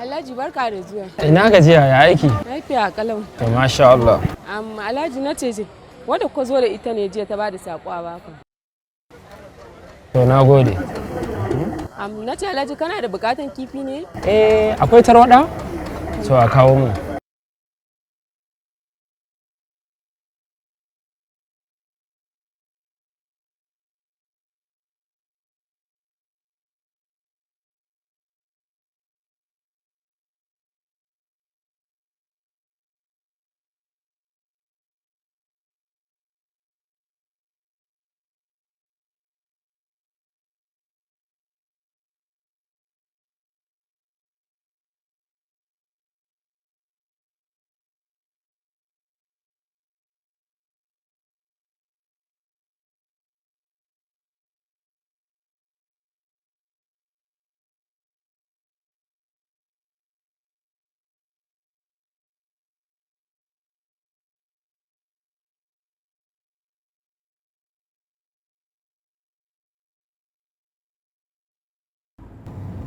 Alhaji barka da zuwa. Ina gajiya ya aiki? Lafiya kalau. To masha Allah. Alhaji na ce wanda kuka zo da ita ne jiya ta bada sako a baka. To na gode. Na ce Alhaji kana da bukatan kifi ne? Akwai tarwada? To a kawo mu.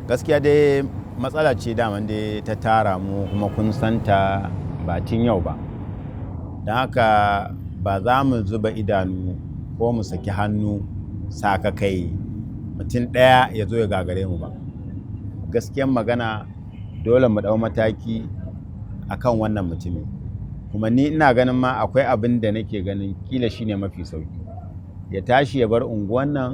Gaskiya dai matsala ce daman dai ta tara mu kuma kun santa ba tun yau ba. Don haka ba za mu zuba idanu ko mu saki hannu sakakai mutum ɗaya ya zo ya gagare mu ba. Gaskiyan magana dole mu ɗau mataki akan wannan mutumin. Kuma ni ina ganin ma akwai abin da nake ganin kila shine mafi sauki. Ya tashi ya bar unguwan nan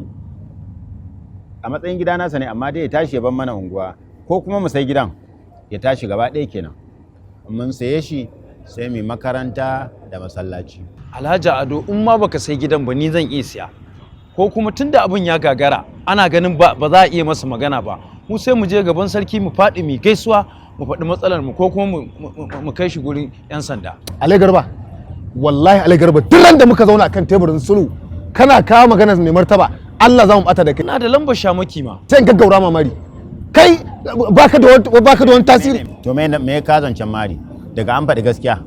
a matsayin gida nasa ne, amma dai ya tashi ya bar mana unguwa ko kuma mu sai gidan ya tashi gaba ɗaya kenan. Mun saye shi sai mu makaranta da masallaci. Alhaji Ado in ma baka sai gidan ba ni zan iya siya, ko kuma tunda abin ya gagara ana ganin ba za a iya masa magana ba, mu sai mu je gaban sarki mu faɗi mu gaisuwa mu faɗi matsalar mu ko kuma mu kai shi gurin 'yan sanda. Alai Garba, wallahi Alai Garba, duk ran da muka zauna kan teburin sulhu kana kawo magana mai martaba Allah za mu bata da kai. Ina da lambar shamaki ma. Sai in gaggaura mamari. Kai baka da wani tasiri. To me ka zancen mari? Daga an faɗi gaskiya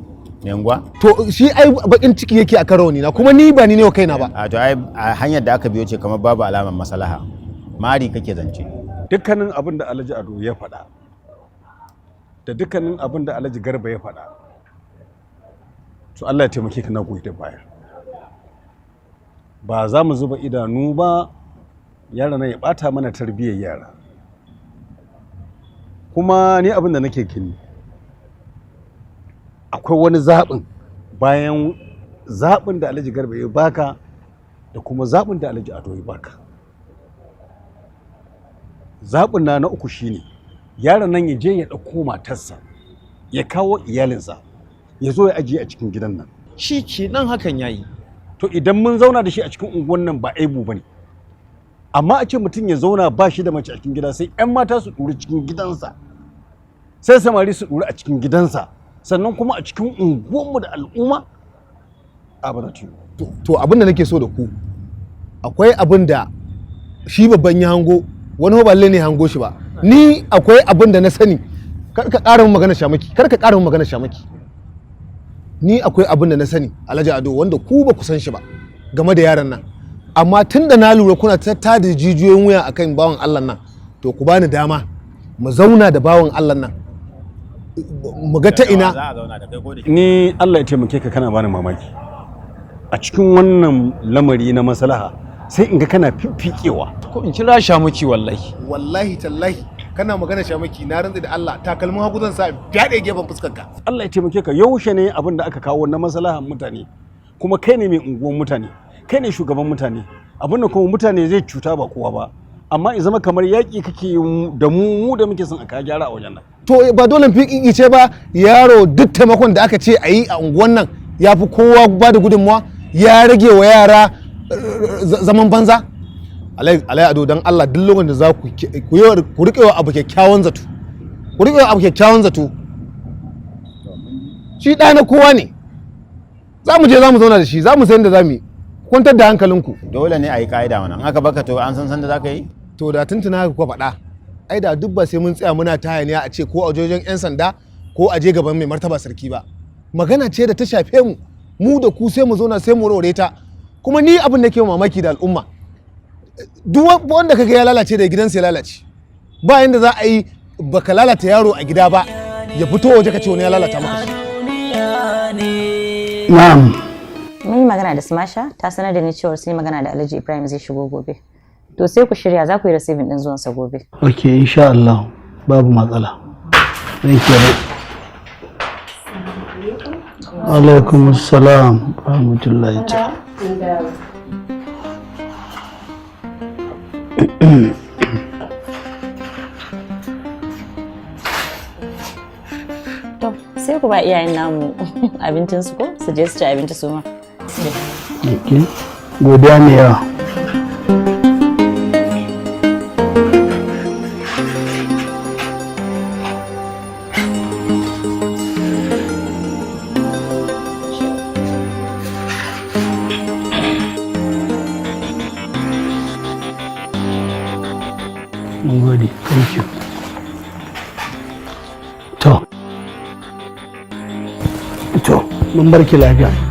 me unguwa? To shi ai bakin ciki yake a rauni na, kuma ni ba ni ne wa kaina ba. A to ai hanyar da aka biyo ce kamar babu alamar maslaha. Mari kake zance. Dukkanin abin da Alhaji Ado ya faɗa da dukkanin abin da Alhaji Garba ya faɗa, to Allah ya taimake ka na goyi da baya. Ba za mu zuba idanu ba yara nan ya bata mana tarbiyyar yara. Kuma ni abin da nake gani akwai wani zaɓin bayan zaɓin da Alhaji Garba ya baka da kuma zaɓin da Alhaji Ado ya baka. Zaɓin na uku shine yaron nan ya je ya ɗauko matarsa ya kawo iyalinsa ya zo ya ajiye a cikin gidan nan. Shi ke nan hakan yayi. To idan mun zauna da shi a cikin unguwan nan ba aibu bane, amma a ce mutum ya zauna ba shi da mace a cikin gida sai 'yan mata su ɗuri cikin gidansa, sai samari su ɗuri a cikin gidansa, sannan kuma a cikin unguwanmu da al'umma a ba za ta yi. To abin da nake so da ku, akwai abin da shi babban ya hango wani ba lalle ne hango shi ba. Ni akwai abin da na sani, kar ka ƙara min magana shamaki. Ni akwai abin da na sani Alhaji Ado wanda ku ba ku san shi ba game da yaran nan, amma tun da na lura kuna ta tada jijiyoyin wuya akan bawan Allah nan, to ku bani dama mu zauna da bawan Allah nan mu ga ta ina. Ni Allah ya taimake ka, kana bani mamaki a cikin wannan lamari na maslaha, sai in ga kana fifikewa Ko in kira shamaki wallahi tallahi kana magana shamaki, na rantsi da Allah takalmin hagu zan sa fyaɗe gefen fuskar ka. Allah ya taimake ka. Yaushe ne abin da aka kawo na maslahan mutane, kuma kai ne mai unguwan mutane, kai ne shugaban mutane, abin da kuma mutane zai cuta ba kowa ba, amma in zama kamar yaƙi kake da mu da muke son a kawo gyara a wajen nan. To ba dole fiƙi ce ba yaro, duk taimakon da aka ce a yi a unguwan nan ya fi kowa ba da gudunmawa, ya rage wa yara zaman banza. Alai Ado dan Allah duk lokacin da za ku riƙe wa abu kyakkyawan zato. Shi ɗa na kowa ne. Za mu je za mu zauna da shi, za mu san da za mu yi. Kwantar da hankalinku. Dole ne a yi ka'ida wannan. Aka baka to an san da za ka yi? To da tuntuna ku faɗa. Ai da duk ba sai mun tsaya muna ta hayaniya a ce ko a wajen 'yan sanda ko a je gaban mai martaba sarki ba. Magana ce da ta shafe mu da ku sai mu zauna sai mu rore ta. Kuma ni abin da ke mamaki da al'umma, duk wanda kaga ya lalace da gidansa ya lalace, ba yanda za a yi baka lalata yaro a gida ba ya fito waje ka ce wani ya lalata maka shi. Na'am. Mun yi magana da Smasha ta sanar da ni cewa sun yi magana da Alhaji Ibrahim zai shigo gobe. To sai ku shirya za ku yi receiving din zuwansa gobe. Okay, insha Allah babu matsala. Thank you. Alaikum assalam wa rahmatullahi ta'ala. To sai ku ba iyayen namu abincin su ko su je su ci abinci su ma. Okay. Godiya mai yawa. Mun gode, thank you. To, mun barki lafiya.